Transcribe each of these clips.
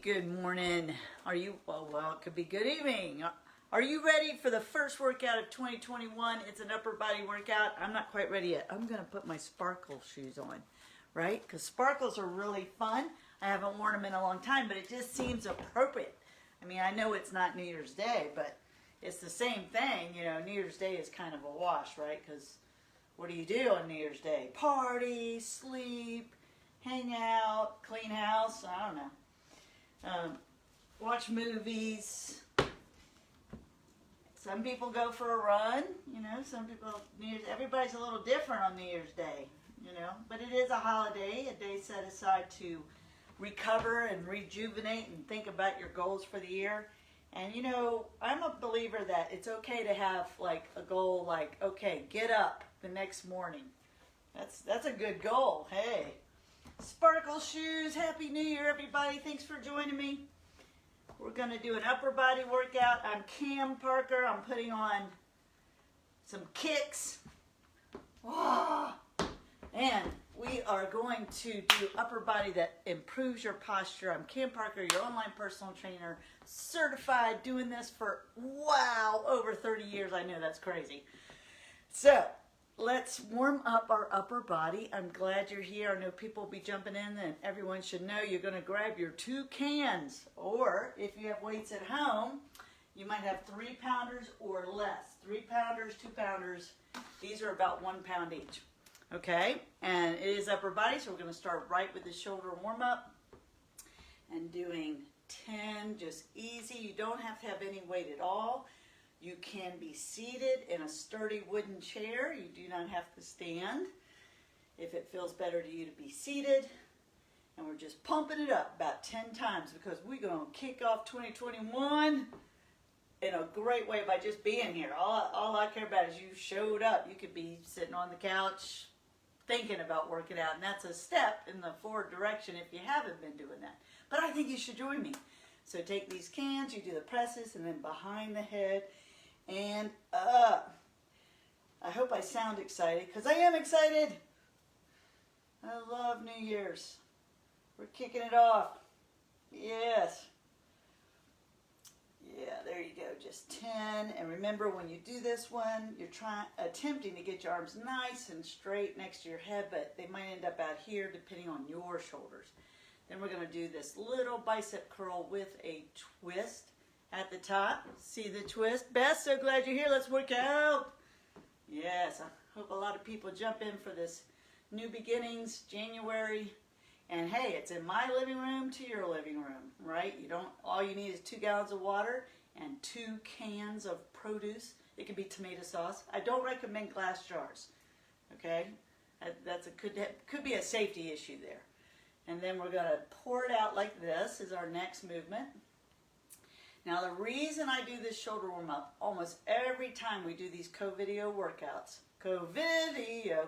good morning. Well, it could be good evening. Are you ready for the first workout of 2021? It's an upper body workout. I'm not quite ready yet. I'm going to put my sparkle shoes on, right? Because sparkles are really fun. I haven't worn them in a long time, but it just seems appropriate. I mean, I know it's not New Year's Day, but it's the same thing. You know, New Year's Day is kind of a wash, right? Because what do you do on New Year's Day? Party, sleep, hang out, clean house, I don't know. Watch movies. Some people go for a run, you know, some people, everybody's a little different on New Year's Day, you know, but it is a holiday, a day set aside to recover and rejuvenate and think about your goals for the year. And, you know, I'm a believer that it's okay to have, like, a goal like, okay, get up the next morning. That's a good goal. Hey, sparkle shoes, Happy New Year, everybody. Thanks for joining me. We're going to do an upper body workout. I'm Cam Parker. I'm putting on some kicks. And we are going to do upper body that improves your posture. I'm Cam Parker, your online personal trainer, certified, doing this for, wow, over 30 years. I know that's crazy. So let's warm up our upper body. I'm glad you're here. I know people will be jumping in, and everyone should know you're going to grab your 2 cans. Or if you have weights at home, you might have 3-pounders or less. 3 pounders, 2 pounders. These are about 1 pound each. Okay? And it is upper body, so we're going to start right with the shoulder warm up and doing 10 just easy. You don't have to have any weight at all. You can be seated in a sturdy wooden chair. You do not have to stand if it feels better to you to be seated. And we're just pumping it up about 10 times because we're going to kick off 2021 in a great way by just being here. All I care about is you showed up. You could be sitting on the couch thinking about working out, and that's a step in the forward direction if you haven't been doing that. But I think you should join me. So take these cans, you do the presses, and then behind the head and up. I hope I sound excited, because I am excited. I love New Year's. We're kicking it off. Yes. Yeah, there you go, just 10. And remember, when you do this one, you're attempting to get your arms nice and straight next to your head, but they might end up out here depending on your shoulders. Then we're going to do this little bicep curl with a twist at the top. See the twist? Beth, so glad you're here. Let's work out. Yes, I hope a lot of people jump in for this new beginnings, January. And hey, it's in my living room to your living room, right? All you need is 2 gallons of water and 2 cans of produce. It could be tomato sauce. I don't recommend glass jars, okay? Could be a safety issue there. And then we're going to pour it out like this is our next movement. Now the reason I do this shoulder warm up almost every time we do these CoVideo workouts, CoVideo,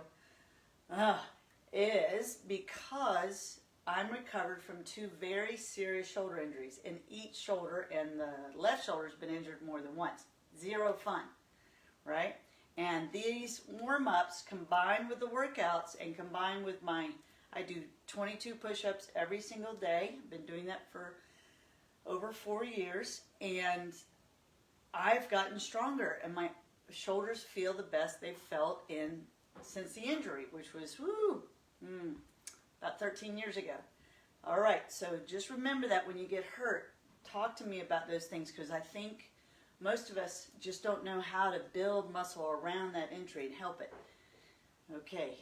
is because I'm recovered from 2 very serious shoulder injuries. And each shoulder, and the left shoulder has been injured more than once. Zero fun, right? And these warm-ups combined with the workouts and combined with I do 22 push-ups every single day. I've been doing that for over 4 years, and I've gotten stronger, and my shoulders feel the best they've felt since the injury, which was about 13 years ago. All right, so just remember that when you get hurt, talk to me about those things, because I think most of us just don't know how to build muscle around that injury and help it. Okay.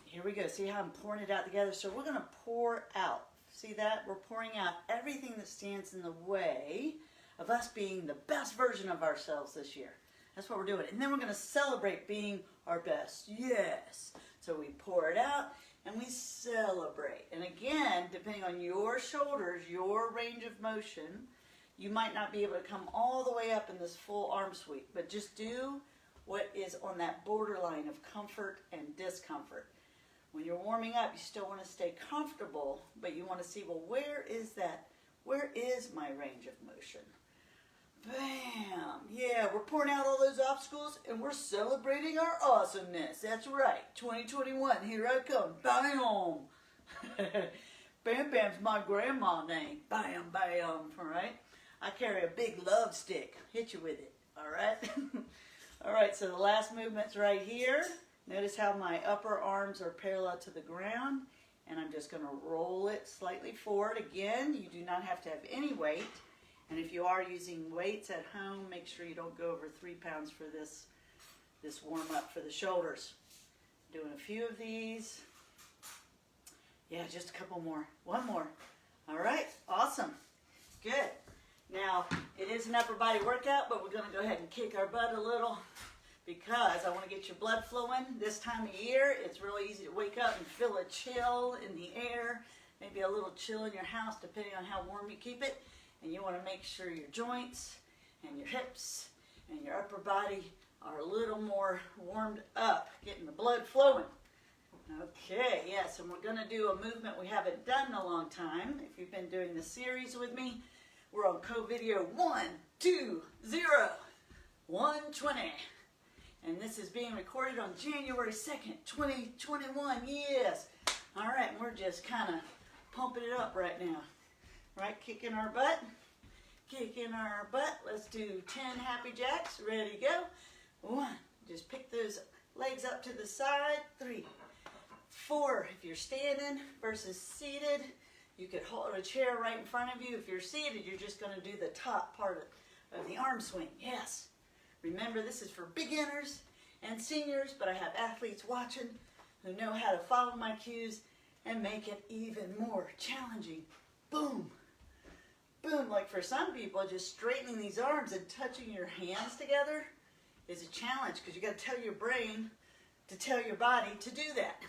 Here we go. See how I'm pouring it out together? So we're going to pour out. See that? We're pouring out everything that stands in the way of us being the best version of ourselves this year. That's what we're doing. And then we're going to celebrate being our best. Yes. So we pour it out and we celebrate. And again, depending on your shoulders, your range of motion, you might not be able to come all the way up in this full arm sweep. But just do what is on that borderline of comfort and discomfort. When you're warming up, you still want to stay comfortable, but you want to see, well, where is my range of motion? Bam! Yeah, we're pouring out all those obstacles, and we're celebrating our awesomeness. That's right, 2021, here I come, bam! Bam Bam's my grandma name. Bam Bam, all right? I carry a big love stick. Hit you with it, all right? All right, so the last movement's right here. Notice how my upper arms are parallel to the ground, and I'm just going to roll it slightly forward. Again, you do not have to have any weight, and if you are using weights at home, make sure you don't go over 3 pounds for this warm-up for the shoulders. Doing a few of these. Yeah, just a couple more. One more. All right, awesome. Good. Now, it is an upper body workout, but we're going to go ahead and kick our butt a little because I want to get your blood flowing. This time of year, it's really easy to wake up and feel a chill in the air, maybe a little chill in your house, depending on how warm you keep it. And you want to make sure your joints and your hips and your upper body are a little more warmed up, getting the blood flowing. Okay, yes, and we're going to do a movement we haven't done in a long time. If you've been doing the series with me, we're on CoVideo12021. And this is being recorded on January 2nd, 2021. Yes. All right, and we're just kind of pumping it up right now. Right, kicking our butt. Kicking our butt. Let's do 10 happy jacks. Ready, go. 1. Just pick those legs up to the side. 3. 4. If you're standing versus seated, you could hold a chair right in front of you. If you're seated, you're just going to do the top part of the arm swing. Yes. Remember, this is for beginners and seniors, but I have athletes watching who know how to follow my cues and make it even more challenging. Boom. Boom. Like for some people, just straightening these arms and touching your hands together is a challenge because you got to tell your brain to tell your body to do that.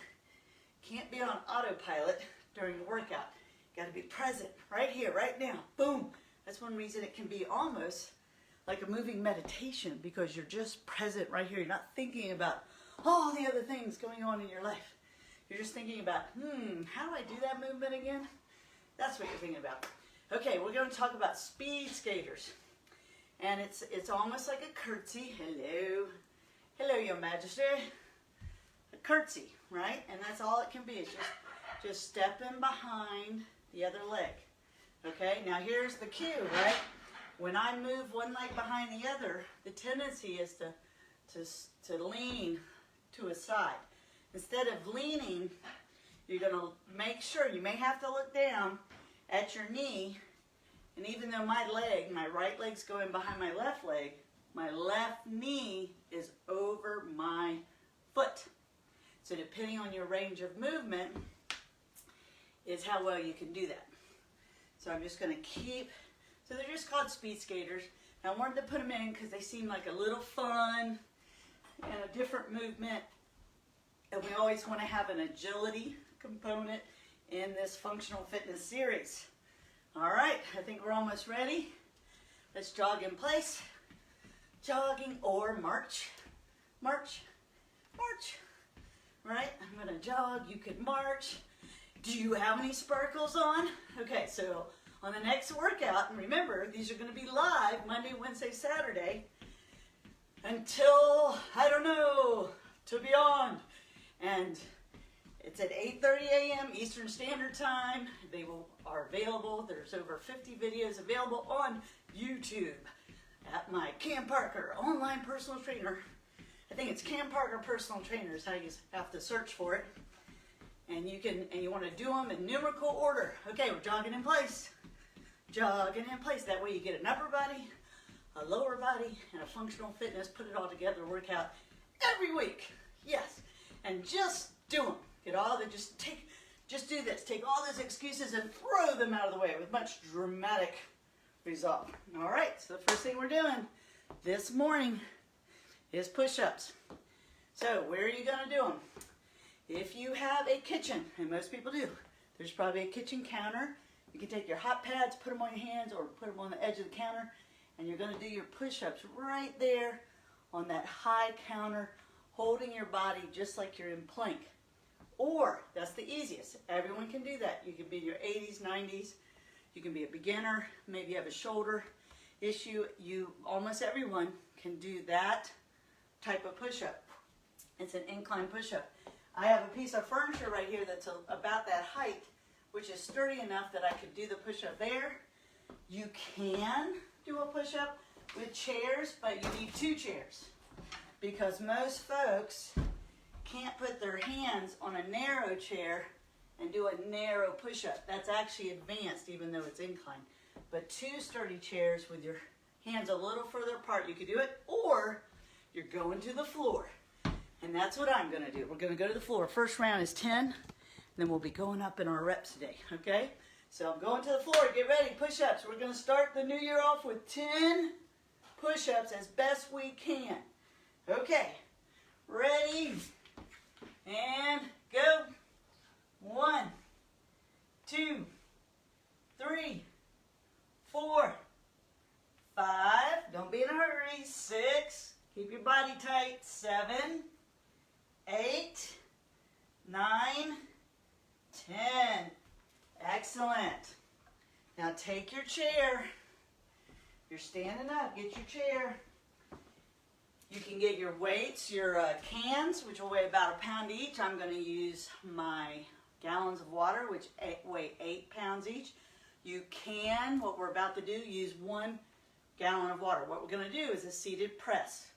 Can't be on autopilot during the workout. Got to be present right here, right now. Boom. That's one reason it can be almost like a moving meditation because you're just present right here. You're not thinking about all the other things going on in your life. You're just thinking about, how do I do that movement again? That's what you're thinking about. Okay, we're going to talk about speed skaters. And it's almost like a curtsy. Hello. Hello, Your Majesty. A curtsy, right? And that's all it can be. It's just stepping behind the other leg. Okay, now here's the cue, right? When I move one leg behind the other, the tendency is to lean to a side. Instead of leaning, you're going to make sure, you may have to look down at your knee, and even though my right leg's going behind my left leg, my left knee is over my foot. So depending on your range of movement is how well you can do that. So I'm just going to keep, so they're just called speed skaters. I wanted to put them in because they seem like a little fun and a different movement. And we always want to have an agility component in this functional fitness series. All right, I think we're almost ready. Let's jog in place. Jogging or march. March, march. Right, I'm going to jog, you could march. Do you have any sparkles on? Okay, so on the next workout, and remember, these are going to be live Monday, Wednesday, Saturday, until, I don't know, to beyond. And it's at 8:30 a.m. Eastern Standard Time. They are available. There's over 50 videos available on YouTube at my Cam Parker online personal trainer. I think it's Cam Parker Personal Trainer is how you have to search for it. And you want to do them in numerical order. Okay, we're jogging in place. Jogging in place. That way you get an upper body, a lower body, and a functional fitness. Put it all together, workout every week. Yes. And just do them. Just do this. Take all those excuses and throw them out of the way with much dramatic result. All right, so the first thing we're doing this morning is push-ups. So where are you going to do them? If you have a kitchen, and most people do, there's probably a kitchen counter. You can take your hot pads, put them on your hands, or put them on the edge of the counter, and you're going to do your push-ups right there on that high counter, holding your body just like you're in plank. Or, that's the easiest. Everyone can do that. You can be in your 80s, 90s. You can be a beginner. Maybe you have a shoulder issue. Almost everyone can do that type of push-up. It's an incline push-up. I have a piece of furniture right here that's about that height which is sturdy enough that I could do the push-up there. You can do a push-up with chairs, but you need 2 chairs because most folks can't put their hands on a narrow chair and do a narrow push-up. That's actually advanced even though it's inclined. But 2 sturdy chairs with your hands a little further apart, you could do it, or you're going to the floor. And that's what I'm going to do. We're going to go to the floor. First round is 10, and then we'll be going up in our reps today, okay? So I'm going to the floor. Get ready, push-ups. We're going to start the new year off with 10 push-ups as best we can. Okay, ready, and go. 1, 2, 3, 4, 5, don't be in a hurry, 6, keep your body tight, 7, 8, 9, 10. Excellent. Now take your chair. You're standing up, get your chair. You can get your weights, your cans, which will weigh about 1 pound each. I'm going to use my gallons of water, which weigh 8 pounds each. You can, what we're about to do, use 1 gallon of water. What we're going to do is a seated press,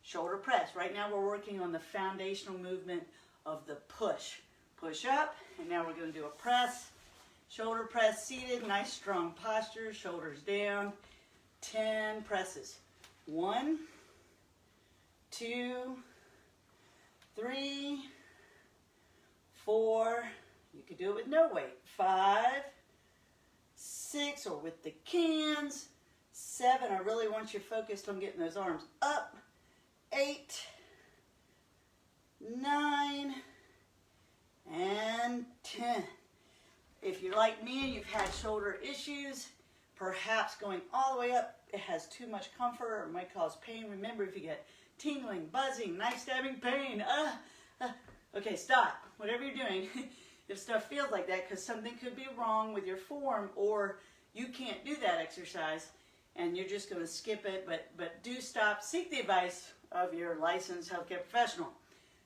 shoulder press. Right now we're working on the foundational movement of the push. Push up, and now we're going to do a press, shoulder press, seated, nice strong posture, shoulders down, 10 presses. 1, 2, 3, 4, you could do it with no weight, 5, 6, or with the cans, 7, I really want you focused on getting those arms up, 8, 9, and 10. If you're like me and you've had shoulder issues, perhaps going all the way up, it has too much comfort or might cause pain. Remember, if you get tingling, buzzing, knife stabbing pain, okay, stop. Whatever you're doing, if stuff feels like that, because something could be wrong with your form, or you can't do that exercise, and you're just going to skip it, but do stop. Seek the advice of your licensed healthcare professional.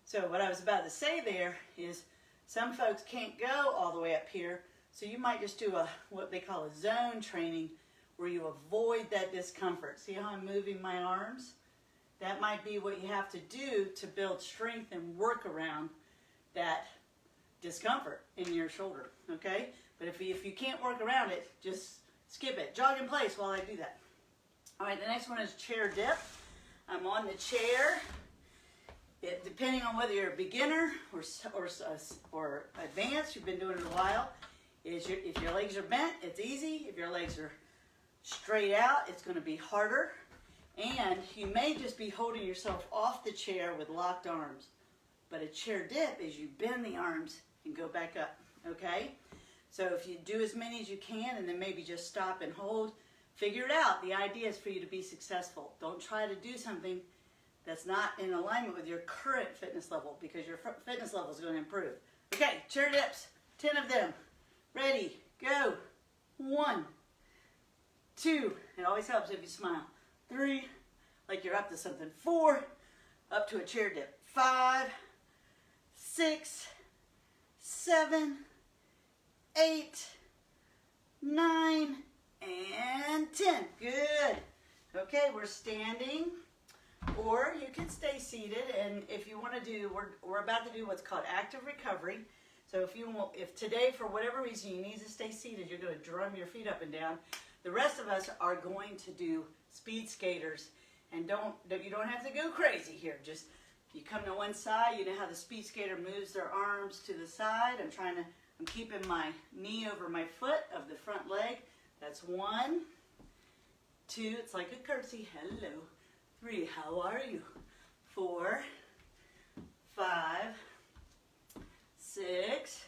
So what I was about to say there is some folks can't go all the way up here, so you might just do what they call a zone training, where you avoid that discomfort. See how I'm moving my arms? That might be what you have to do to build strength and work around that discomfort in your shoulder, okay? But if you can't work around it, just skip it. Jog in place while I do that. All right, the next one is chair dip. I'm on the chair. Depending on whether you're a beginner or advanced, you've been doing it a while, if your legs are bent, it's easy. If your legs are straight out, it's going to be harder. And you may just be holding yourself off the chair with locked arms. But a chair dip is you bend the arms and go back up, okay? So if you do as many as you can and then maybe just stop and hold, figure it out. The idea is for you to be successful. Don't try to do something that's not in alignment with your current fitness level, because your fitness level is going to improve. Okay, chair dips, 10 of them. Ready, go. 1, 2, it always helps if you smile. 3, like you're up to something. 4, up to a chair dip. 5, 6, 7, 8, 9, and 10. Good. Okay, we're standing, or you can stay seated. And if you want to do, we're about to do what's called active recovery. So if today, for whatever reason, you need to stay seated, you're going to drum your feet up and down. The rest of us are going to do speed skaters, and you don't have to go crazy here. Just you come to one side. You know how the speed skater moves their arms to the side. I'm keeping my knee over my foot of the front leg. That's 1, 2. It's like a curtsy. Hello. 3. How are you? 4, 5, 6,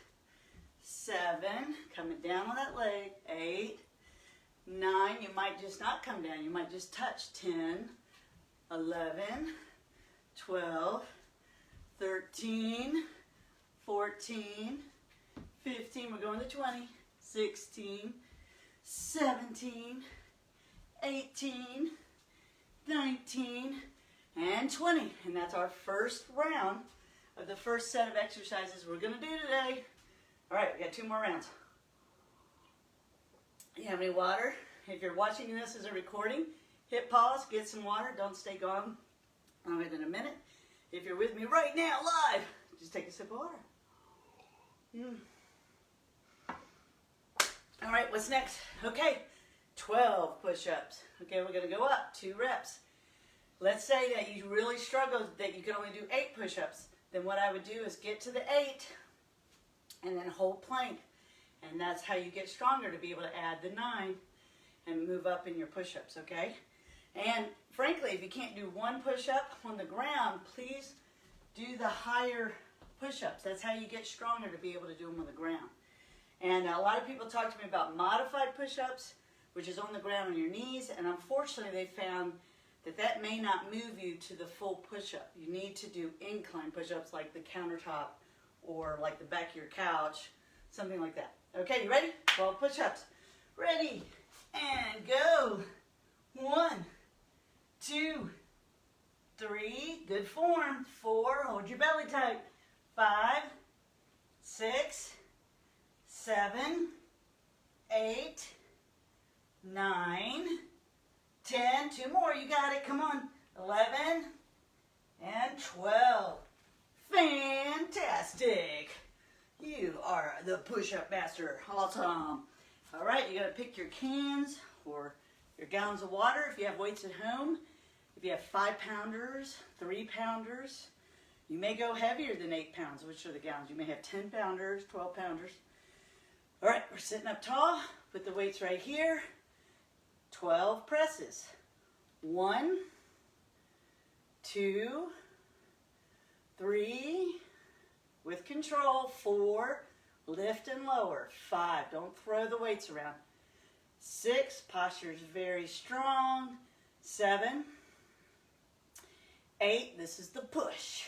7. Coming down on that leg. 8, 9. You might just not come down. You might just touch. 10, 11, 12, 13, 14, 15. We're going to 20. 16, 17, 18, 19, and 20. And that's our first round of the first set of exercises we're going to do today. All right, we got 2 more rounds. Have any water? If you're watching this as a recording, hit pause, get some water. Don't stay gone longer than a minute. If you're with me right now, live, just take a sip of water. All right, what's next? Okay, 12 push-ups. Okay, we're going to go up 2 reps. Let's say that you really struggle, that you can only do 8 push-ups. Then what I would do is get to the 8 and then hold plank. And that's how you get stronger, to be able to add the 9 and move up in your push-ups, okay? And frankly, if you can't do 1 push-up on the ground, please do the higher push-ups. That's how you get stronger, to be able to do them on the ground. And a lot of people talk to me about modified push-ups, which is on the ground on your knees, and unfortunately they found that that may not move you to the full push-up. You need to do incline push-ups like the countertop or like the back of your couch, something like that. Okay, you ready? 12 push-ups. Ready, and go. 1, 2, 3, good form. 4, hold your belly tight. 5, 6, 7, 8, 9, 10, 2 more, you got it, come on. 11, and 12. Fantastic. You are the push-up master. Awesome. All right, you got to pick your cans or your gallons of water if you have weights at home. If you have 5-pounders, 3-pounders, you may go heavier than 8 pounds, which are the gallons. You may have 10-pounders, 12-pounders. All right, we're sitting up tall. Put the weights right here. 12 presses. 1, 2, 3, with control. 4, lift and lower. 5, don't throw the weights around. 6, posture is very strong. 7, 8, this is the push.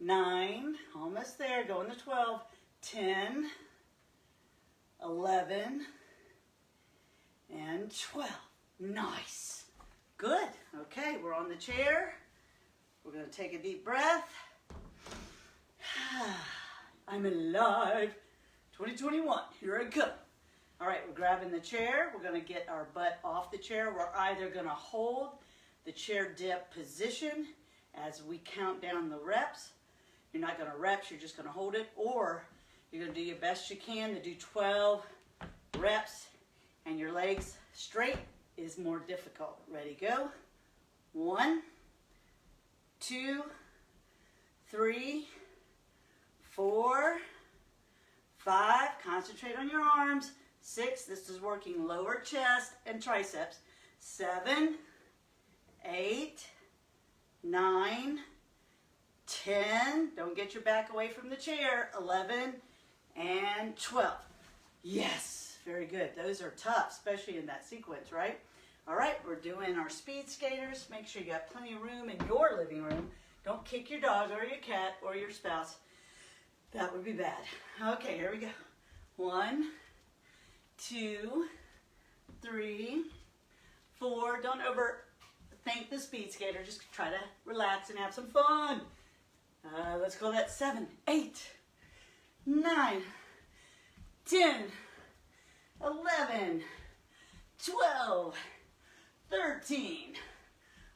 9, almost there, going to 12. 10, 11, and 12. Nice. Good. Okay, we're on the chair. We're going to take a deep breath. I'm alive. 2021. Here I come. All right, we're grabbing the chair. We're going to get our butt off the chair. We're either going to hold the chair dip position as we count down the reps. You're not going to reps, you're just going to hold it. Or you're going to do your best you can to do 12 reps, and your legs straight is more difficult. Ready, go. 1, 2, 3, 4, 5, concentrate on your arms. 6, this is working lower chest and triceps. 7, 8, 9, 10, don't get your back away from the chair. 11, and 12. Yes, very good. Those are tough, especially in that sequence, right? All right, we're doing our speed skaters. Make sure you got plenty of room in your living room. Don't kick your dog or your cat or your spouse. That would be bad. Okay, here we go. 1, 2, 3, 4. Don't overthink the speed skater. Just try to relax and have some fun. Let's call that 7, 8, 9, 10, 11, 12, 13,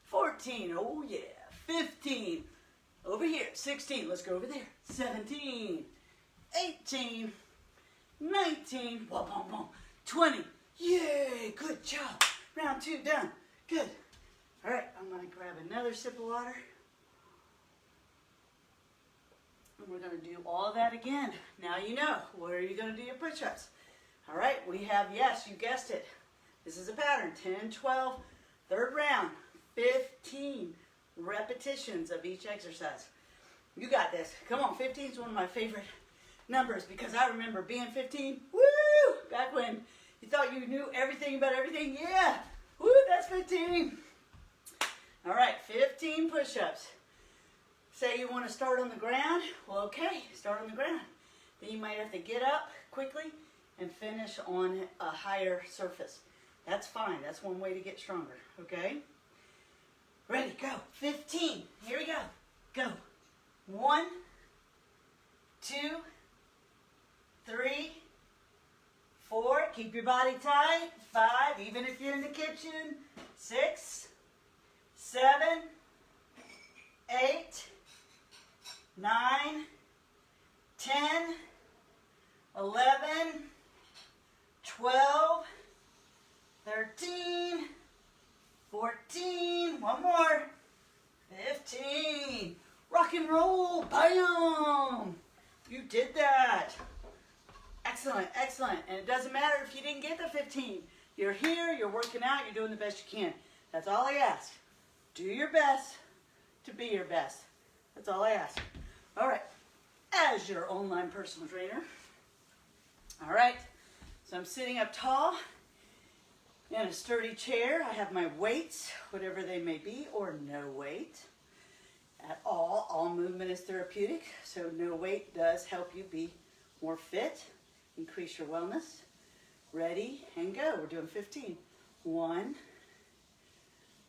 14, oh yeah, 15, over here, 16, let's go over there, 17, 18, 19, boom, boom, boom, 20, yay, good job, round 2 done, good. All right, I'm going to grab another sip of water. And we're going to do all that again. Now you know, where are you going to do your push-ups? All right, we have, yes, you guessed it. This is a pattern, 10, 12, third round, 15 repetitions of each exercise. You got this. Come on, 15 is one of my favorite numbers because I remember being 15, woo, back when you thought you knew everything about everything. Yeah, woo, that's 15. All right, 15 push-ups. Say you want to start on the ground. Well, okay, start on the ground. Then you might have to get up quickly and finish on a higher surface. That's fine. That's one way to get stronger, okay? Ready, go. 15. Here we go. Go. 1, 2, 3, 4, keep your body tight. 5, even if you're in the kitchen. 6, 7, 8, 9, 10, 11, 12, 13, 14, one more, 15. Rock and roll, bam! You did that. Excellent, excellent. And it doesn't matter if you didn't get the 15. You're here, you're working out, you're doing the best you can. That's all I ask. Do your best to be your best. That's all I ask. All right, as your online personal trainer. All right, so I'm sitting up tall in a sturdy chair. I have my weights, whatever they may be, or no weight at all. All movement is therapeutic, so no weight does help you be more fit, increase your wellness. Ready and go. We're doing 15. 1,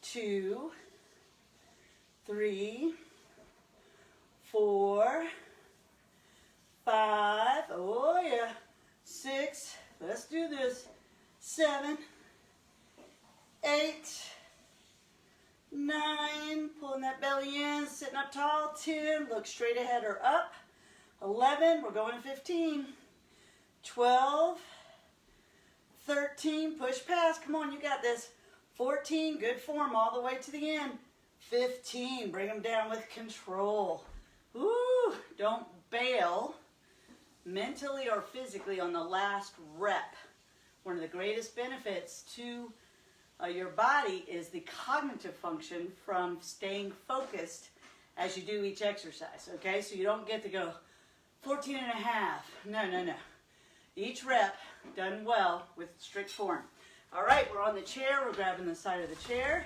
2, 3, 4, 5, oh yeah, 6, let's do this, 7, 8, 9, pulling that belly in, sitting up tall, 10, look straight ahead or up, 11, we're going 15, 12, 13, push past, come on, you got this, 14, good form all the way to the end, 15, bring them down with control. Ooh, don't bail mentally or physically on the last rep. One of the greatest benefits to your body is the cognitive function from staying focused as you do each exercise, okay? So you don't get to go 14 and a half. No, no, no. Each rep done well with strict form. All right, we're on the chair. We're grabbing the side of the chair.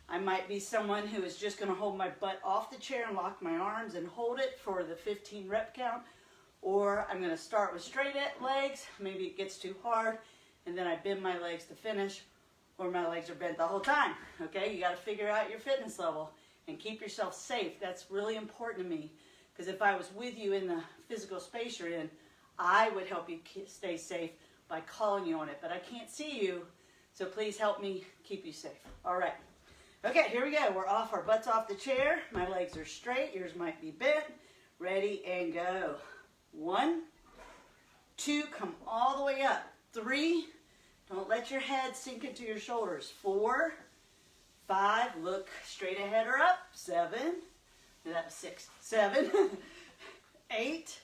I might be someone who is just going to hold my butt off the chair and lock my arms and hold it for the 15 rep count. Or I'm going to start with straight legs. Maybe it gets too hard, and then I bend my legs to finish, or my legs are bent the whole time. Okay, you got to figure out your fitness level and keep yourself safe. That's really important to me, because if I was with you in the physical space you're in, I would help you stay safe by calling you on it. But I can't see you, so please help me keep you safe. All right. Okay, here we go. We're off, our butts off the chair. My legs are straight. Yours might be bent. Ready and go. 1, 2, come all the way up. 3, don't let your head sink into your shoulders. 4, 5, look straight ahead or up. 7, that was 6. 7, 8,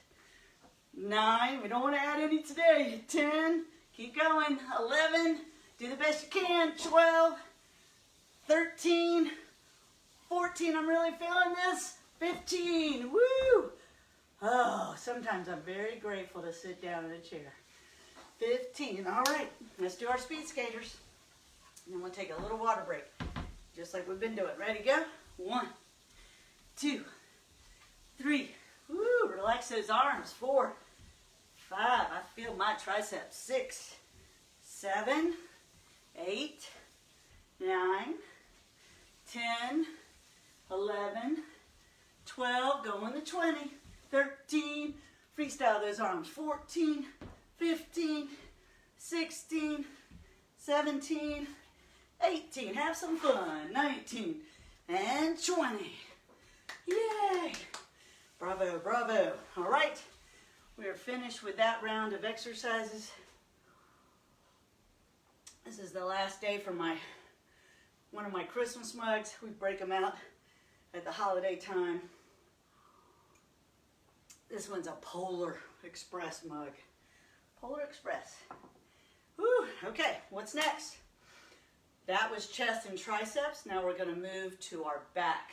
9, we don't want to add any today. 10, keep going. 11, do the best you can. 12, 13, 14, I'm really feeling this. 15, woo! Oh, sometimes I'm very grateful to sit down in a chair. 15, all right, let's do our speed skaters. And then we'll take a little water break, just like we've been doing. Ready, go? 1, 2, 3, woo, relax those arms. 4, 5, I feel my triceps. 6, 7, 8, 9, 10, 11, 12, going to 20, 13, freestyle those arms. 14, 15, 16, 17, 18, have some fun. 19, and 20. Yay! Bravo, bravo. All right, we are finished with that round of exercises. This is the last day for one of my Christmas mugs. We break them out at the holiday time. This one's a Polar Express mug. Polar Express. Whew, okay, what's next? That was chest and triceps. Now we're going to move to our back.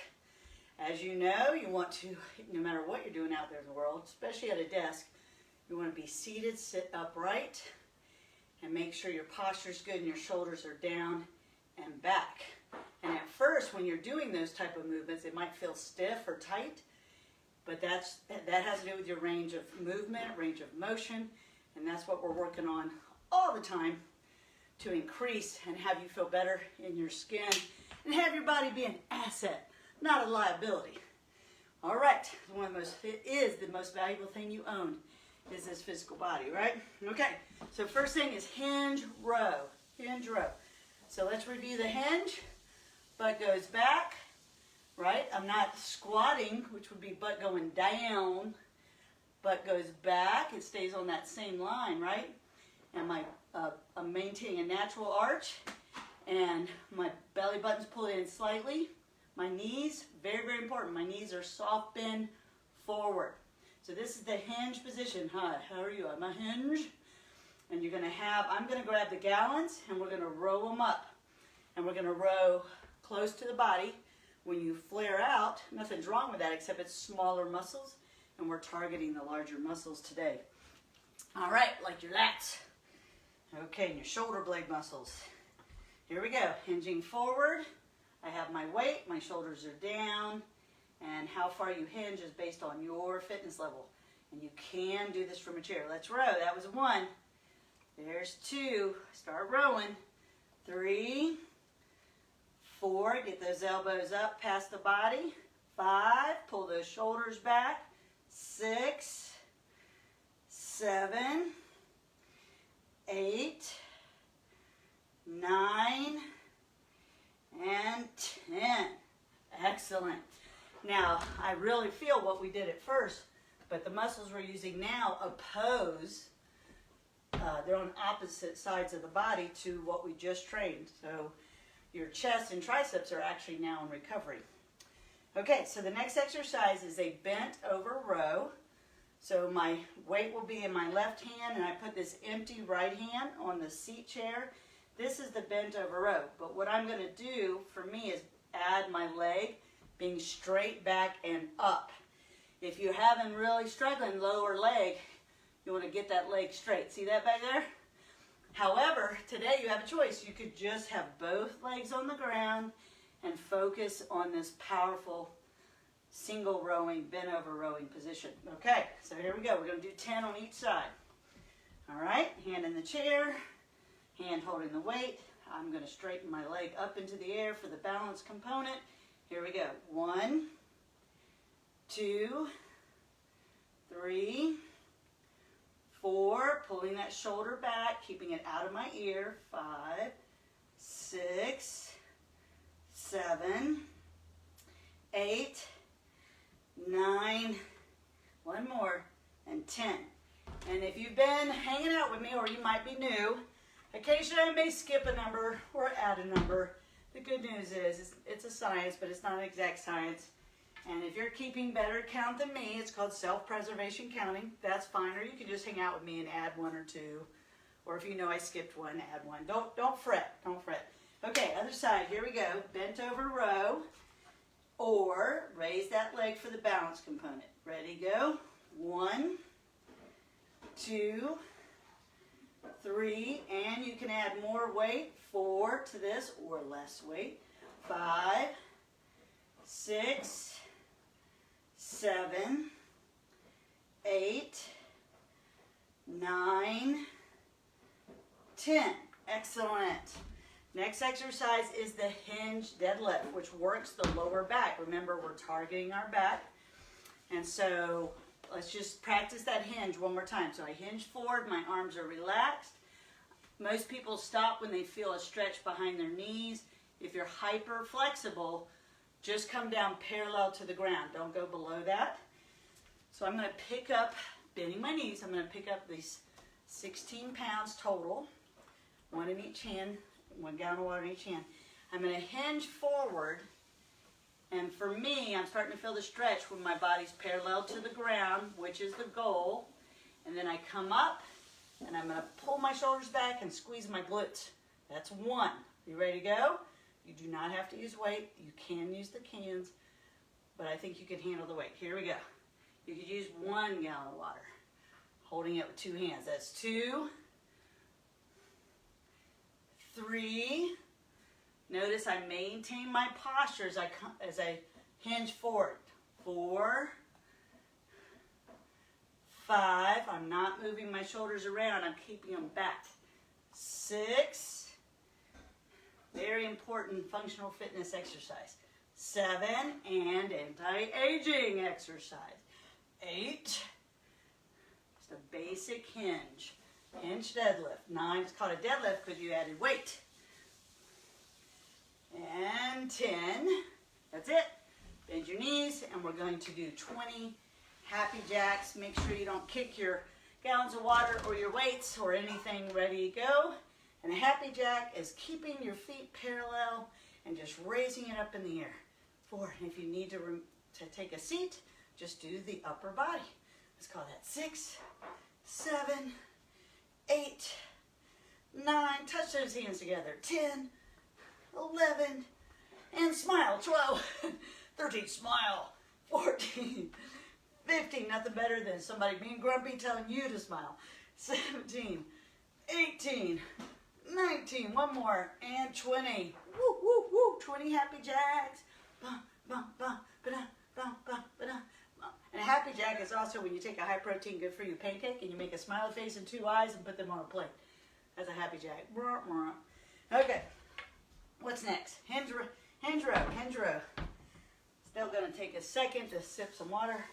As you know, you want to, no matter what you're doing out there in the world, especially at a desk, you want to be seated, sit upright, and make sure your posture's good and your shoulders are down and back. And at first, when you're doing those type of movements, it might feel stiff or tight, but that has to do with your range of movement, range of motion, and that's what we're working on all the time to increase and have you feel better in your skin and have your body be an asset, not a liability. All right, it is the most valuable thing you own is this physical body, right? Okay, so first thing is hinge row. Hinge row. So let's review the hinge. Butt goes back, right? I'm not squatting, which would be butt going down. Butt goes back. It stays on that same line, right? And I'm maintaining a natural arch. And my belly button's pulled in slightly. My knees, very, very important. My knees are soft bend forward. So this is the hinge position. Hi, how are you? I'm a hinge. And you're going to have, I'm going to grab the gallons and we're going to row them up. And we're going to row close to the body. When you flare out, nothing's wrong with that except it's smaller muscles. And we're targeting the larger muscles today. All right, like your lats. Okay, and your shoulder blade muscles. Here we go. Hinging forward. I have my weight. My shoulders are down. And how far you hinge is based on your fitness level. And you can do this from a chair. Let's row. That was 1. There's 2. Start rowing. 3, 4. Get those elbows up past the body. 5. Pull those shoulders back. 6, 7, 8, 9, and 10. Excellent. Now, I really feel what we did at first, but the muscles we're using now oppose. They're on opposite sides of the body to what we just trained. So your chest and triceps are actually now in recovery. Okay, so the next exercise is a bent over row. So my weight will be in my left hand, and I put this empty right hand on the seat chair. This is the bent over row. But what I'm going to do for me is add my leg being straight back and up. If you're having really struggling lower leg, you want to get that leg straight. See that back there? However, today you have a choice. You could just have both legs on the ground and focus on this powerful single rowing, bent over rowing position. Okay, so here we go. We're going to do 10 on each side. All right, hand in the chair, hand holding the weight. I'm going to straighten my leg up into the air for the balance component. Here we go. 1, 2, 3, 4, pulling that shoulder back, keeping it out of my ear. 5, 6, 7, 8, 9, one more, and 10. And if you've been hanging out with me, or you might be new, occasionally I may skip a number or add a number. The good news is it's a science, but it's not an exact science. And if you're keeping better count than me, it's called self-preservation counting. That's fine, or you can just hang out with me and add 1 or 2. Or if you know I skipped 1, add 1. Don't fret. Don't fret. Okay, other side. Here we go. Bent over row. Or raise that leg for the balance component. Ready, go. 1, 2, 3, and you can add more weight. 4 to this or less weight. 5, 6, 7, 8, 9, 10. Excellent. Next exercise is the hinge deadlift, which works the lower back. Remember, we're targeting our back. And so let's just practice that hinge one more time. So I hinge forward, my arms are relaxed. Most people stop when they feel a stretch behind their knees. If you're hyper flexible, just come down parallel to the ground. Don't go below that. So I'm going to pick up, bending my knees, I'm going to pick up these 16 pounds total, 1 in each hand, 1 gallon of water in each hand. I'm going to hinge forward, and for me, I'm starting to feel the stretch when my body's parallel to the ground, which is the goal. And then I come up, and I'm going to pull my shoulders back and squeeze my glutes. That's 1. You ready to go? You do not have to use weight. You can use the cans, but I think you can handle the weight. Here we go. You could use 1 gallon of water, holding it with 2 hands. That's 2, 3. Notice I maintain my posture as I hinge forward. 4, 5. I'm not moving my shoulders around. I'm keeping them back. 6. Very important functional fitness exercise. 7, and anti-aging exercise. 8. Just a basic hinge. Hinge deadlift. 9 is called a deadlift because you added weight. And 10. That's it. Bend your knees, and we're going to do 20 happy jacks. Make sure you don't kick your gallons of water or your weights or anything. Ready to go. And a happy jack is keeping your feet parallel and just raising it up in the air. 4. And if you need to take a seat, just do the upper body. Let's call that 6, 7, 8, 9. Touch those hands together. 10, 11, and smile. 12, 13, smile. 14, 15. Nothing better than somebody being grumpy telling you to smile. 17, 18, 19. One more. And 20. Woo, woo, woo. 20 happy jacks. Bum, bum, bum, ba-da, bum, bum, ba-da, bum. And a happy jack is also when you take a high protein, good for you pancake and you make a smiley face and 2 eyes and put them on a plate. That's a happy jack. Okay. What's next? Hinge row. Hinge row. Still going to take a second to sip some water.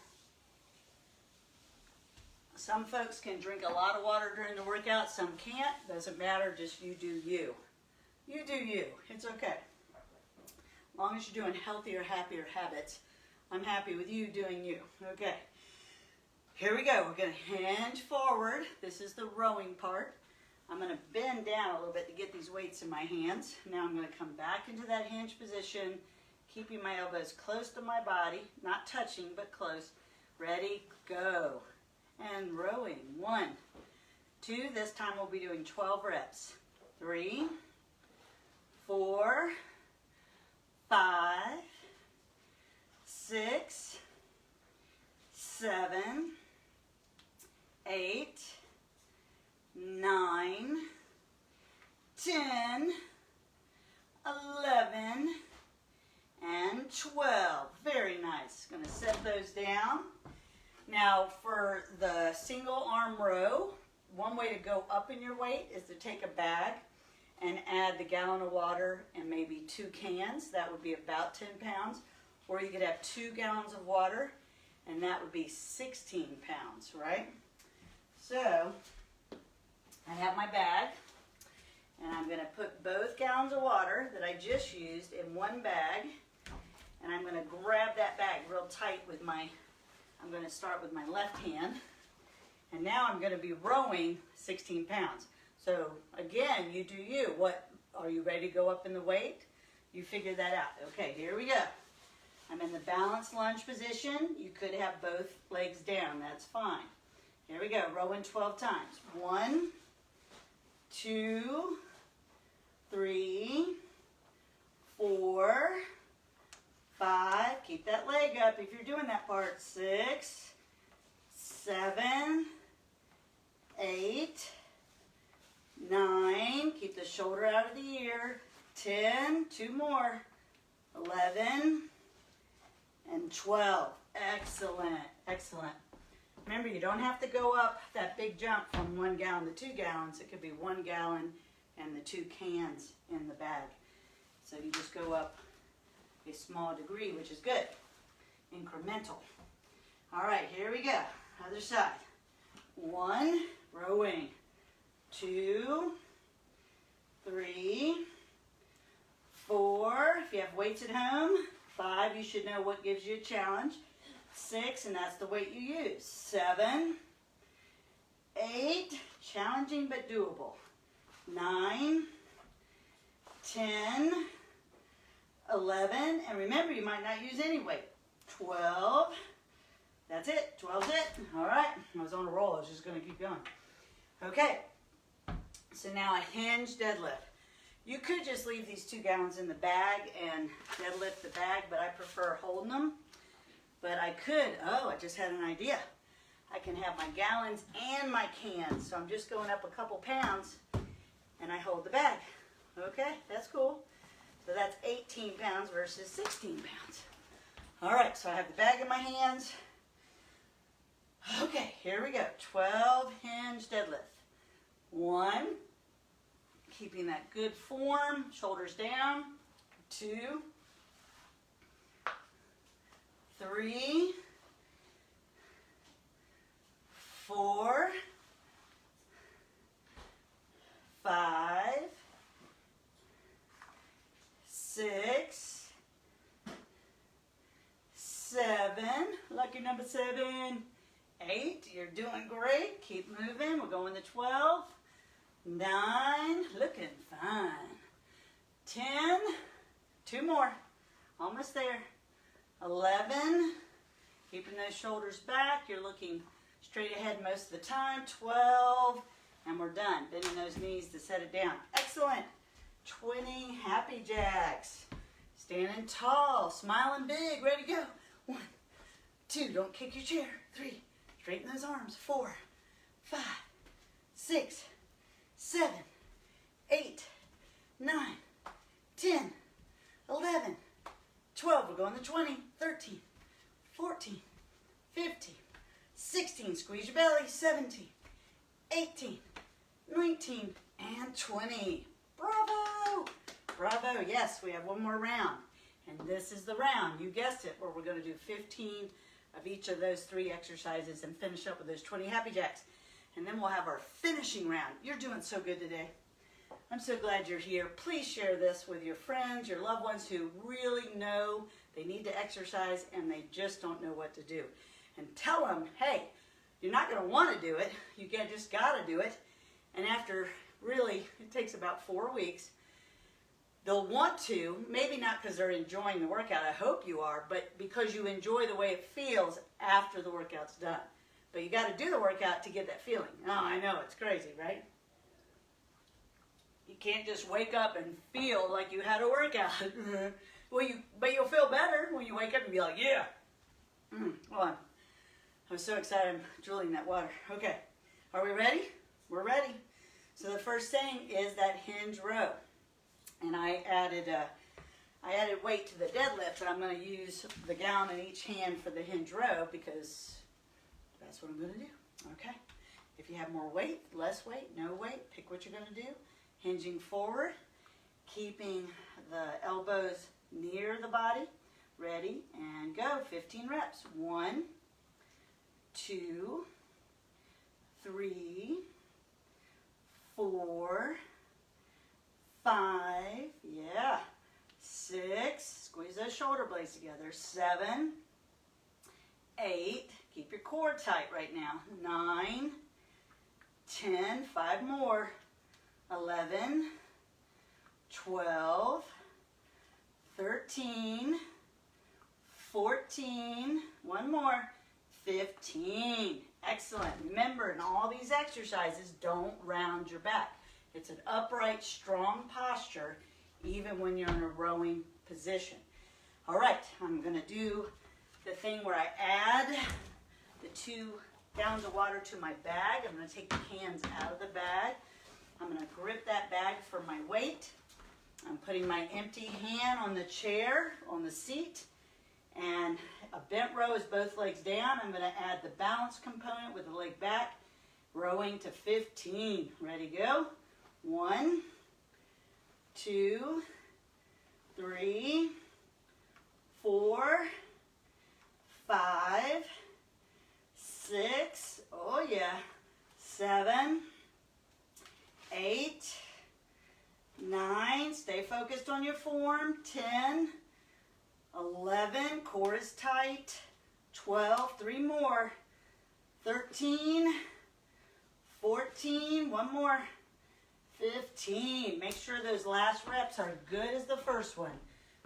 Some folks can drink a lot of water during the workout. Some can't. Doesn't matter. Just you do you. You do you. It's okay. As long as you're doing healthier, happier habits, I'm happy with you doing you. Okay. Here we go. We're going to hinge forward. This is the rowing part. I'm going to bend down a little bit to get these weights in my hands. Now I'm going to come back into that hinge position, keeping my elbows close to my body, not touching, but close. Ready, go. And rowing. 1, 2, this time we'll be doing 12 reps. 3, 4, 5, 6, 7, 8, 9, 10, 11, and 12. Very nice. Going to set those down. Now for the single arm row, one way to go up in your weight is to take a bag and add the gallon of water and maybe 2 cans. That would be about 10 pounds. Or you could have 2 gallons of water and that would be 16 pounds, right? So I have my bag and I'm going to put both gallons of water that I just used in one bag, and I'm going to grab that bag real tight with I'm going to start with my left hand, and now I'm going to be rowing 16 pounds. So again, you do you. What, are you ready to go up in the weight? You figure that out. Okay, here we go. I'm in the balanced lunge position. You could have both legs down. That's fine. Here we go. Rowing 12 times. 1, 2, 3, 4, 5. Keep that leg up if you're doing that part. 6, 7, 8, 9. Keep the shoulder out of the ear. 10. 2 more. 11 and 12. Excellent. Excellent. Remember, you don't have to go up that big jump from 1 gallon to 2 gallons. It could be 1 gallon and the 2 cans in the bag. So you just go up a small degree, which is good. Incremental. All right, here we go. Other side. 1, rowing. 2, 3, 4. If you have weights at home. 5, you should know what gives you a challenge. 6, and that's the weight you use. 7, 8, challenging but doable. 9, 10, 11, and remember, you might not use any weight. 12, that's it. 12's it. All right, I was on a roll. I was just going to keep going. Okay, so now a hinge deadlift. You could just leave these 2 gallons in the bag and deadlift the bag, but I prefer holding them. But I could, I just had an idea. I can have my gallons and my cans. So I'm just going up a couple pounds and I hold the bag. Okay, that's cool. So that's 18 pounds versus 16 pounds. All right, so I have the bag in my hands. Okay, here we go. 12 hinge deadlift. 1, keeping that good form, shoulders down. 2, 3, 4, 5, 6, 7, lucky number 7, 8, you're doing great, keep moving, we're going to 12, 9, looking fine, 10, 2 more, almost there, 11, keeping those shoulders back, you're looking straight ahead most of the time, 12, and we're done, bending those knees to set it down, excellent, 20 happy jacks, standing tall, smiling big, ready to go, 1, 2, don't kick your chair, 3, straighten those arms, 4, 5, 6, 7, 8, 9, 10, 11, 12, we're going to 20, 13, 14, 15, 16, squeeze your belly, 17, 18, 19, and 20. Bravo! Bravo, yes, we have one more round. And this is the round, you guessed it, where we're going to do 15 of each of those 3 exercises and finish up with those 20 happy jacks. And then we'll have our finishing round. You're doing so good today. I'm so glad you're here. Please share this with your friends, your loved ones who really know they need to exercise and they just don't know what to do. And tell them, hey, you're not going to want to do it. You just got to do it. And after really, it takes about 4 weeks, they'll want to, maybe not because they're enjoying the workout, I hope you are, but because you enjoy the way it feels after the workout's done. But you got to do the workout to get that feeling. Oh, I know, it's crazy, right? You can't just wake up and feel like you had a workout. But you'll feel better when you wake up and be like, yeah. Well, I'm so excited I'm drilling that water. Okay, are we ready? We're ready. So the first thing is that hinge row. And I added weight to the deadlift, but I'm going to use the gallon in each hand for the hinge row because that's what I'm going to do. Okay. If you have more weight, less weight, no weight, pick what you're going to do. Hinging forward, keeping the elbows near the body. Ready, and go. 15 reps. 1, 2, 3, 4, 5, yeah, 6, squeeze those shoulder blades together, 7, 8, keep your core tight right now, 9, 10, 5 more, 11, 12, 13, 14, one more, 15. Excellent. Remember, in all these exercises, don't round your back. It's an upright, strong posture, even when you're in a rowing position. All right, I'm going to do the thing where I add the 2 gallons of water to my bag. I'm going to take the cans out of the bag. I'm going to grip that bag for my weight. I'm putting my empty hand on the chair, on the seat, and a bent row is both legs down. I'm going to add the balance component with the leg back, rowing to 15. Ready, go. 1, 2, 3, 4, 5, 6, oh yeah, 7, 8, 9, stay focused on your form, 10, 11, core is tight, 12, 3 more, 13, 14, one more, 15. Make sure those last reps are good as the first one.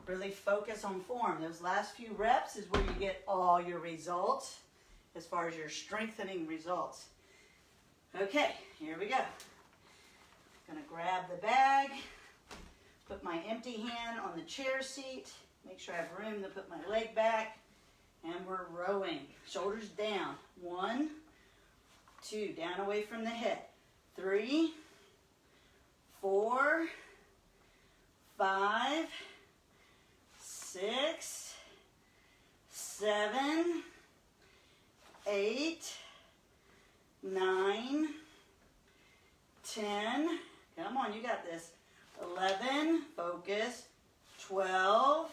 Really focus on form. Those last few reps is where you get all your results as far as your strengthening results. Okay, here we go. Gonna grab the bag, put my empty hand on the chair seat, make sure I have room to put my leg back, and we're rowing. Shoulders down. 1, 2, down away from the head. 3, 4, 5, 6, 7, 8, 9, 10, come on, you got this, 11, focus, 12,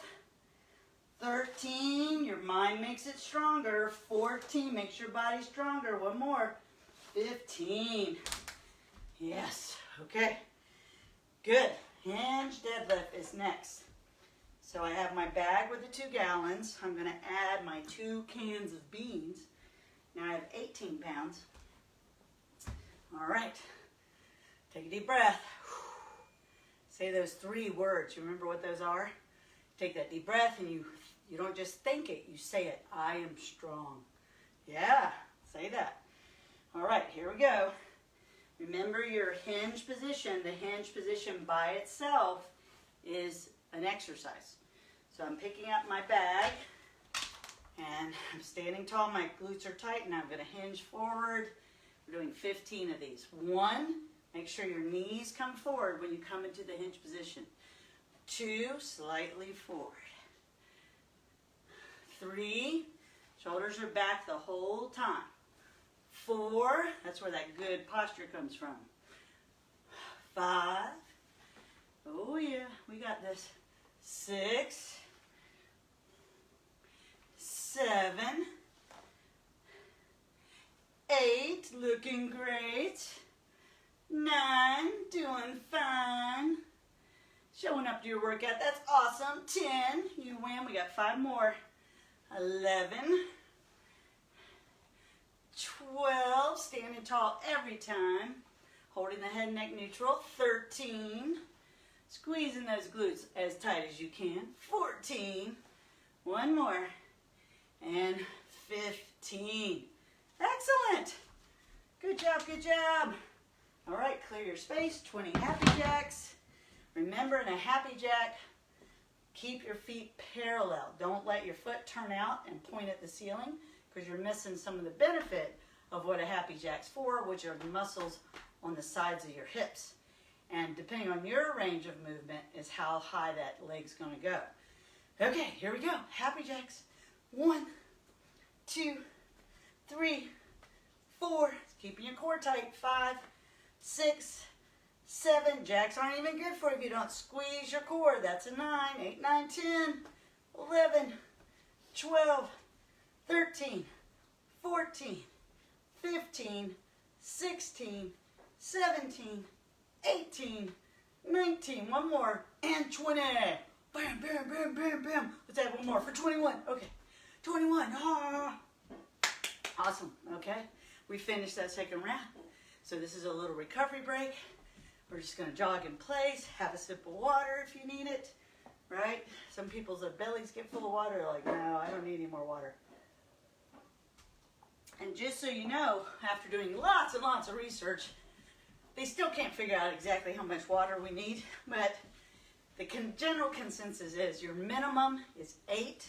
13, your mind makes it stronger, 14, makes your body stronger, one more, 15. Yes, okay. Good. Hinge deadlift is next. So I have my bag with the 2 gallons. I'm going to add my 2 cans of beans. Now I have 18 pounds. All right. Take a deep breath. Say those 3 words. You remember what those are? Take that deep breath and you don't just think it. You say it. I am strong. Yeah, say that. All right, here we go. Remember your hinge position. The hinge position by itself is an exercise. So I'm picking up my bag and I'm standing tall. My glutes are tight and I'm going to hinge forward. We're doing 15 of these. 1, make sure your knees come forward when you come into the hinge position. 2, slightly forward. 3, shoulders are back the whole time. 4, that's where that good posture comes from. 5, oh yeah, we got this. 6, 7, 8, looking great. 9, doing fine. Showing up to your workout, that's awesome. 10, you win, we got 5 more. 11, 12, standing tall every time, holding the head and neck neutral. 13, squeezing those glutes as tight as you can. 14, 1 more, and 15. Excellent. Good job, good job. All right, clear your space. 20 happy jacks. Remember, in a happy jack, keep your feet parallel. Don't let your foot turn out and point at the ceiling, because you're missing some of the benefit of what a happy jack's for, which are the muscles on the sides of your hips. And depending on your range of movement is how high that leg's going to go. Okay, here we go. Happy jacks. 1, 2, 3, 4. Keeping your core tight. 5, 6, 7. Jacks aren't even good for you if you don't squeeze your core. That's a 9. 8, 9, 10, 11, 12, 13, 14, 15, 16, 17, 18, 19. 1 more. And 20. Bam, bam, bam, bam, bam. Let's add 1 more for 21. Okay. 21. Ah. Awesome. Okay. We finished that second round. So this is a little recovery break. We're just going to jog in place, have a sip of water if you need it, right? Some people's bellies get full of water. They're like, no, I don't need any more water. And just so you know, after doing lots and lots of research, they still can't figure out exactly how much water we need, but the general consensus is your minimum is 8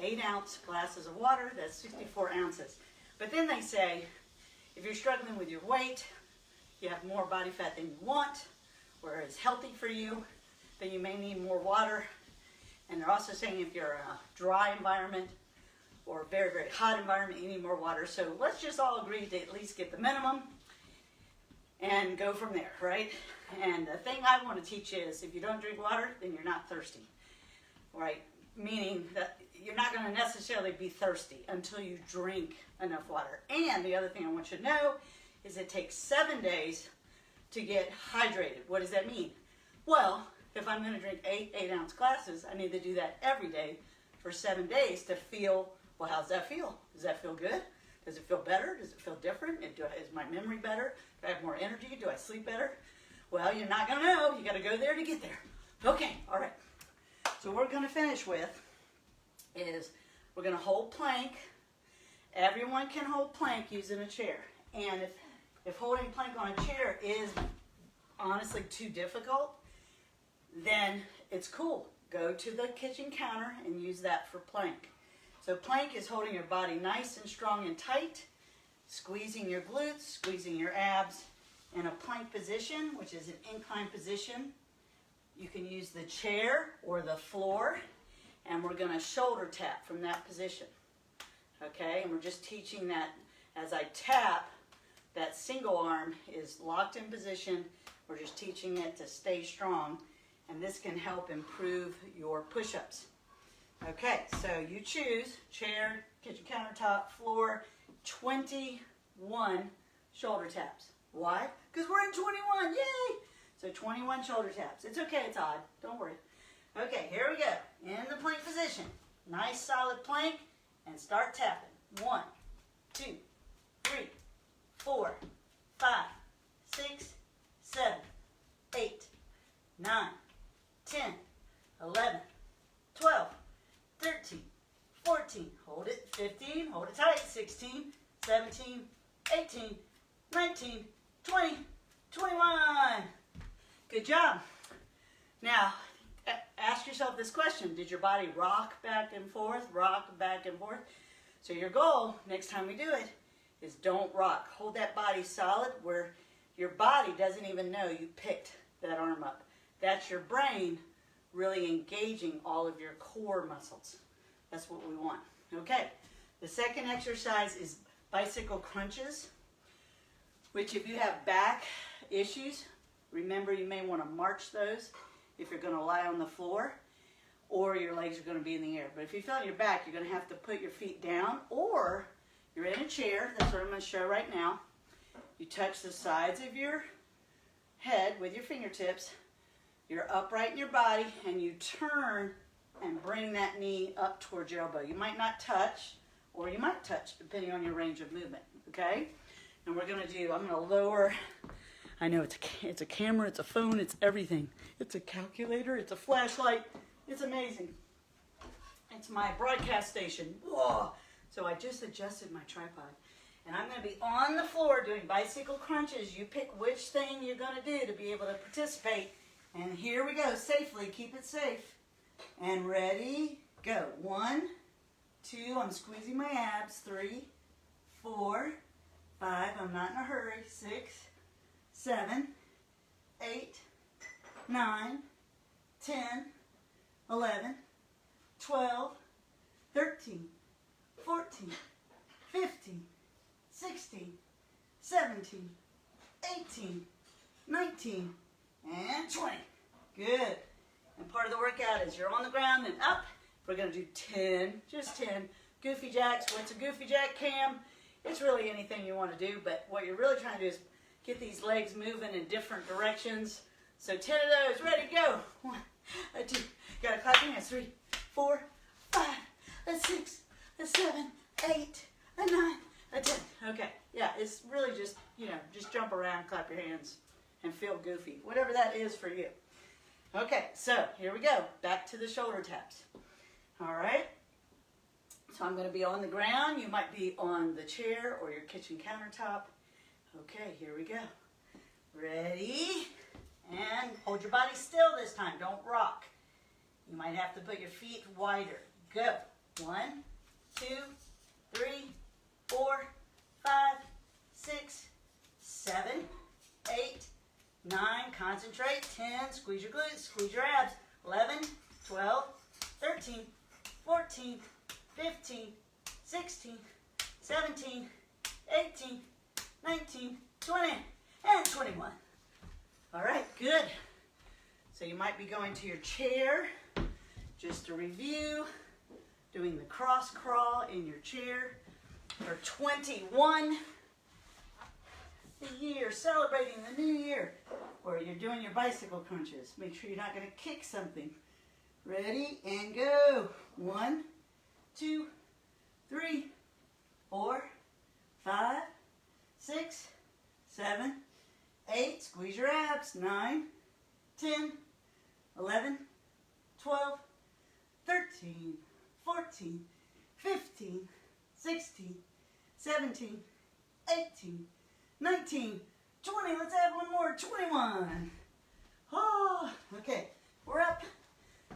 8-ounce glasses of water. That's 64 ounces. But then they say, if you're struggling with your weight, you have more body fat than you want, or is healthy for you, then you may need more water. And they're also saying if you're in a dry environment or a very, very hot environment, you need more water. So let's just all agree to at least get the minimum and go from there, right? And the thing I want to teach you is if you don't drink water, then you're not thirsty, right? Meaning that you're not going to necessarily be thirsty until you drink enough water. And the other thing I want you to know is it takes 7 days to get hydrated. What does that mean? Well, if I'm going to drink 8 8-ounce glasses, I need to do that every day for 7 days to feel, well, how's that feel? Does that feel good? Does it feel better? Does it feel different? Is my memory better? Do I have more energy? Do I sleep better? Well, you're not going to know. You got to go there to get there. Okay, all right. So what we're going to finish with is we're going to hold plank. Everyone can hold plank using a chair. And if holding plank on a chair is honestly too difficult, then it's cool. Go to the kitchen counter and use that for plank. So plank is holding your body nice and strong and tight, squeezing your glutes, squeezing your abs in a plank position, which is an inclined position. You can use the chair or the floor, and we're going to shoulder tap from that position. Okay, and we're just teaching that as I tap, that single arm is locked in position. We're just teaching it to stay strong, and this can help improve your push-ups. Okay, so you choose chair, kitchen countertop, floor, 21 shoulder taps. Why? Because we're in 21, yay! So 21 shoulder taps. It's okay, it's odd, don't worry. Okay, here we go. In the plank position. Nice solid plank, and start tapping. 1, 2, 3, 4, 5, 6, 7, 8, 9, 10, 11, 12, 13, 14, hold it, 15, hold it tight, 16, 17, 18, 19, 20, 21. Good job. Now, ask yourself this question. Did your body rock back and forth, rock back and forth? So your goal, next time we do it, is don't rock. Hold that body solid where your body doesn't even know you picked that arm up. That's your brain really engaging all of your core muscles. That's what we want. Okay, the second exercise is bicycle crunches, which if you have back issues, remember you may want to march those if you're going to lie on the floor, or your legs are going to be in the air. But if you feel on your back, you're going to have to put your feet down, or you're in a chair. That's what I'm going to show right now. You touch the sides of your head with your fingertips. You're upright in your body, and you turn and bring that knee up towards your elbow. You might not touch, or you might touch, depending on your range of movement, okay? And we're going to do, I'm going to lower, I know it's a camera, it's a phone, it's everything. It's a calculator, it's a flashlight, it's amazing. It's my broadcast station. Whoa. So I just adjusted my tripod. And I'm going to be on the floor doing bicycle crunches. You pick which thing you're going to do to be able to participate. And here we go, safely, keep it safe. And ready, go. 1, 2, I'm squeezing my abs. 3, 4, 5, I'm not in a hurry. 6, 7, 8, 9, 10, 11, 12, 13, 14, 15, 16, 17, 18, 19, and 20. Good. And part of the workout is you're on the ground and up. We're going to do 10, just 10 goofy jacks. What's a goofy jack, Cam? It's really anything you want to do, but what you're really trying to do is get these legs moving in different directions. So 10 of those, ready, go. 1, 2, got to clap your hands. 3, 4, 5, 6, 7, 8, 9, 10. Okay, yeah, it's really just, just jump around, clap your hands, and feel goofy, whatever that is for you. Okay, so here we go. Back to the shoulder taps. All right. So I'm going to be on the ground. You might be on the chair or your kitchen countertop. Okay, here we go. Ready? And hold your body still this time. Don't rock. You might have to put your feet wider. Go. 1, 2, 3, 4, 5, 6, 7, 8, 9, concentrate, 10, squeeze your glutes, squeeze your abs, 11, 12, 13, 14, 15, 16, 17, 18, 19, 20, and 21. All right, good. So you might be going to your chair, just to review, doing the cross crawl in your chair for 21. The year, celebrating the new year, where you're doing your bicycle crunches. Make sure you're not going to kick something. Ready, and go. 1, 2, 3, 4, 5, 6, 7, 8, squeeze your abs, 9, 10, 11, 12, 13, 14, 15, 16, 17, 18, 19, 20, let's add one more, 21. Oh, okay, we're up.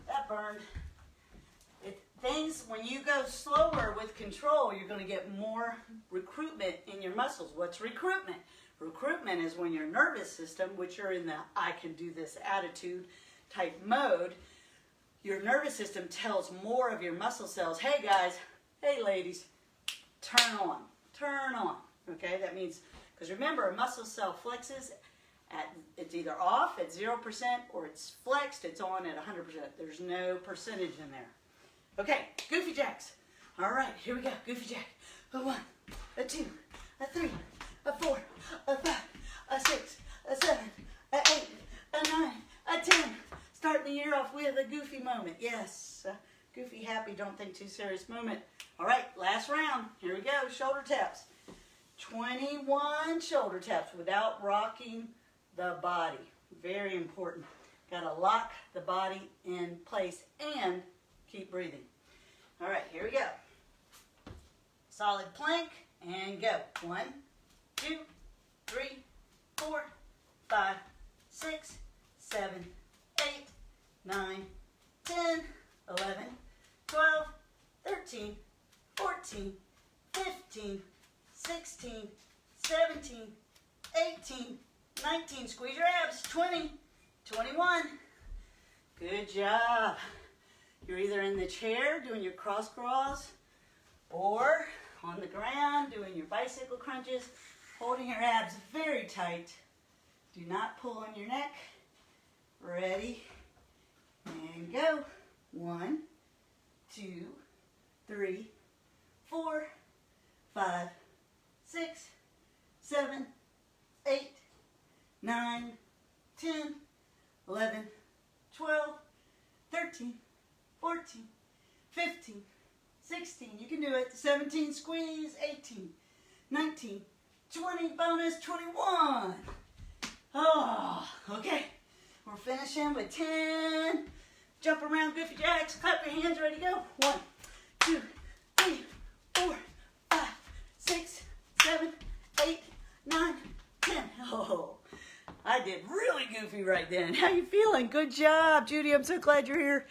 That burned. Things, when you go slower with control, you're going to get more recruitment in your muscles. What's recruitment? Recruitment is when your nervous system, which you're in the I can do this attitude type mode, your nervous system tells more of your muscle cells, hey guys, hey ladies, turn on, turn on. Okay, that means, because remember, a muscle cell flexes at, it's either off at 0% or it's flexed, it's on at 100%. There's no percentage in there. Okay, goofy jacks. All right, here we go, goofy jack. A 1, a 2, a 3, a 4, a 5, a 6, a 7, a 8, a 9, a 10. Starting the year off with a goofy moment. Yes, goofy, happy, don't think too serious moment. All right, last round. Here we go, shoulder taps. 21 shoulder taps without rocking the body. Very important. Got to lock the body in place and keep breathing. All right, here we go. Solid plank and go. 1, 2, 3, 4, 5, 6, 7, 8, 9, 10, 11, 12, 13, 14, 15, 16, 17, 18, 19. Squeeze your abs. 20, 21. Good job. You're either in the chair doing your cross crawls or on the ground doing your bicycle crunches, holding your abs very tight. Do not pull on your neck. Ready, and go. 1, 2, 3, 4, 5, 6, 7, 8, 9, 10, 11, 12, 13, 14, 15, 16. You can do it. 17, squeeze. 18, 19, 20, bonus 21. Oh, okay. We're finishing with 10. Jump around, goofy jacks. Clap your hands, ready to go. 1, 2, 3, 4, 5, 6, 7, 8, 9, 10. Oh, I did really goofy right then. How you feeling? Good job, Judy. I'm so glad you're here.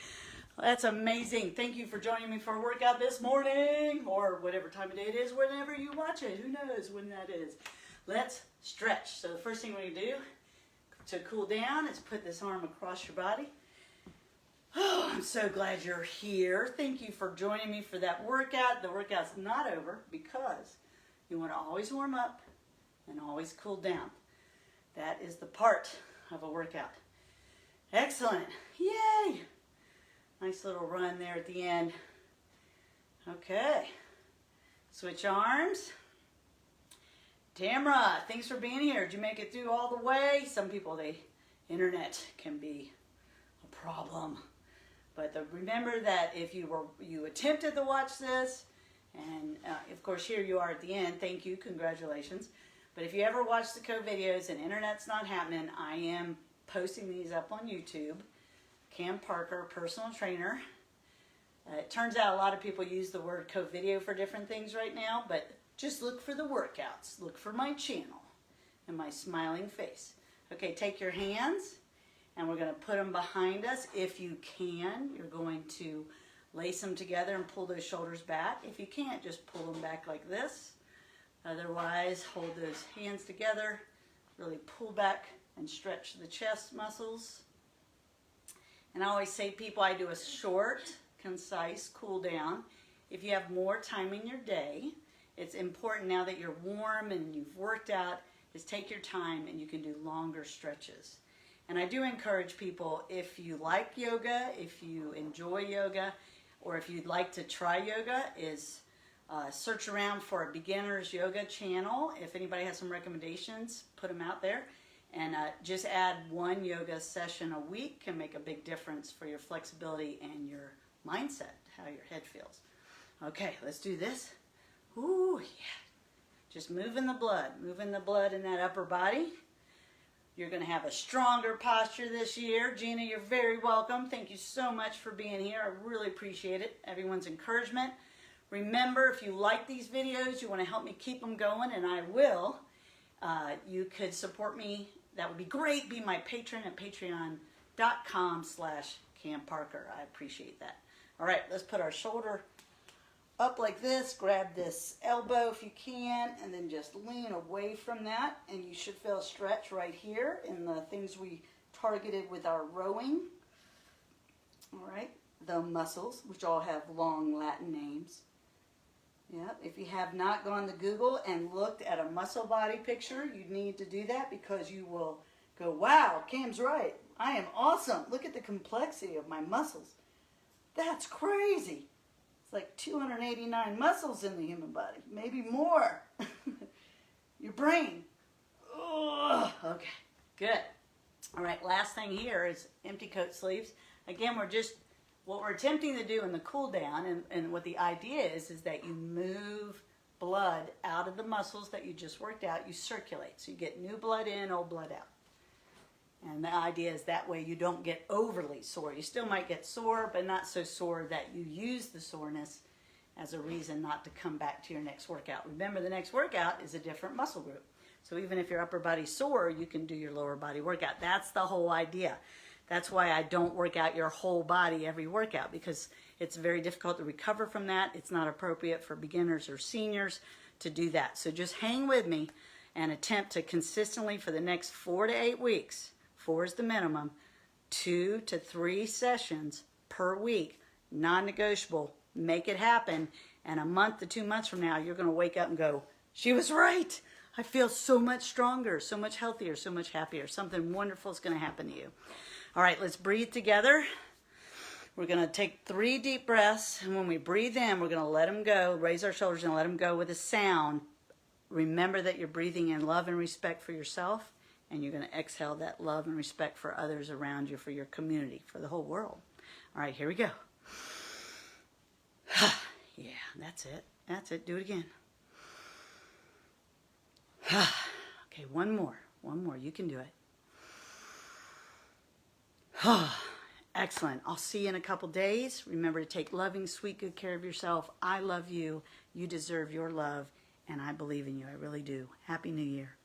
That's amazing. Thank you for joining me for a workout this morning, or whatever time of day it is, whenever you watch it. Who knows when that is? Let's stretch. So the first thing we're going to do to cool down is put this arm across your body. Oh, I'm so glad you're here. Thank you for joining me for that workout. The workout's not over because you want to always warm up and always cool down. That is the part of a workout. Excellent. Yay. Nice little run there at the end. Okay. Switch arms. Tamra, thanks for being here. Did you make it through all the way? Some people, the internet can be a problem. But remember that if you attempted to watch this, and of course here you are at the end, thank you, congratulations. But if you ever watch the CoVideos and internet's not happening, I am posting these up on YouTube. Cam Parker, personal trainer. It turns out a lot of people use the word CoVideo for different things right now, but just look for the workouts. Look for my channel and my smiling face. Okay, take your hands and we're going to put them behind us. If you can, you're going to lace them together and pull those shoulders back. If you can't, just pull them back like this. Otherwise, hold those hands together, really pull back and stretch the chest muscles. And I always say, people, I do a short, concise cool down. If you have more time in your day, it's important now that you're warm and you've worked out, is take your time and you can do longer stretches. And I do encourage people, if you like yoga, if you enjoy yoga, or if you'd like to try yoga, is search around for a beginners yoga channel. If anybody has some recommendations, put them out there. And just add one yoga session a week can make a big difference for your flexibility and your mindset, how your head feels. Okay, let's do this. Ooh, yeah. Just moving the blood in that upper body. You're going to have a stronger posture this year. Gina, you're very welcome. Thank you so much for being here. I really appreciate it. Everyone's encouragement. Remember, if you like these videos, you want to help me keep them going, and I will. You could support me. That would be great. Be my patron at patreon.com/Cam Parker. I appreciate that. All right, let's put our shoulder up like this. Grab this elbow if you can, and then just lean away from that. And you should feel a stretch right here in the things we targeted with our rowing. All right, the muscles, which all have long Latin names. Yeah, if you have not gone to Google and looked at a muscle body picture, you need to do that because you will go, wow, Cam's right. I am awesome. Look at the complexity of my muscles. That's crazy. It's like 289 muscles in the human body, maybe more. your brain. Ugh. Okay, good. All right, last thing here is empty coat sleeves. Again, what we're attempting to do in the cool down, and what the idea is that you move blood out of the muscles that you just worked out. You circulate, so you get new blood in, old blood out. And the idea is that way you don't get overly sore. You still might get sore, but not so sore that you use the soreness as a reason not to come back to your next workout. Remember, the next workout is a different muscle group. So even if your upper body's sore, you can do your lower body workout. That's the whole idea. That's why I don't work out your whole body every workout, because it's very difficult to recover from that. It's not appropriate for beginners or seniors to do that. So just hang with me and attempt to consistently for the next 4 to 8 weeks, 4 is the minimum, 2 to 3 sessions per week, non-negotiable. Make it happen, and a month to 2 months from now, you're going to wake up and go, she was right. I feel so much stronger, so much healthier, so much happier. Something wonderful is going to happen to you. All right, let's breathe together. We're going to take 3 deep breaths, and when we breathe in, we're going to let them go, raise our shoulders and let them go with a sound. Remember that you're breathing in love and respect for yourself, and you're going to exhale that love and respect for others around you, for your community, for the whole world. All right, here we go. Yeah, that's it. That's it. Do it again. Okay, one more. One more. You can do it. Excellent. I'll see you in a couple days. Remember to take loving, sweet, good care of yourself. I love you. You deserve your love, and I believe in you. I really do. Happy New Year.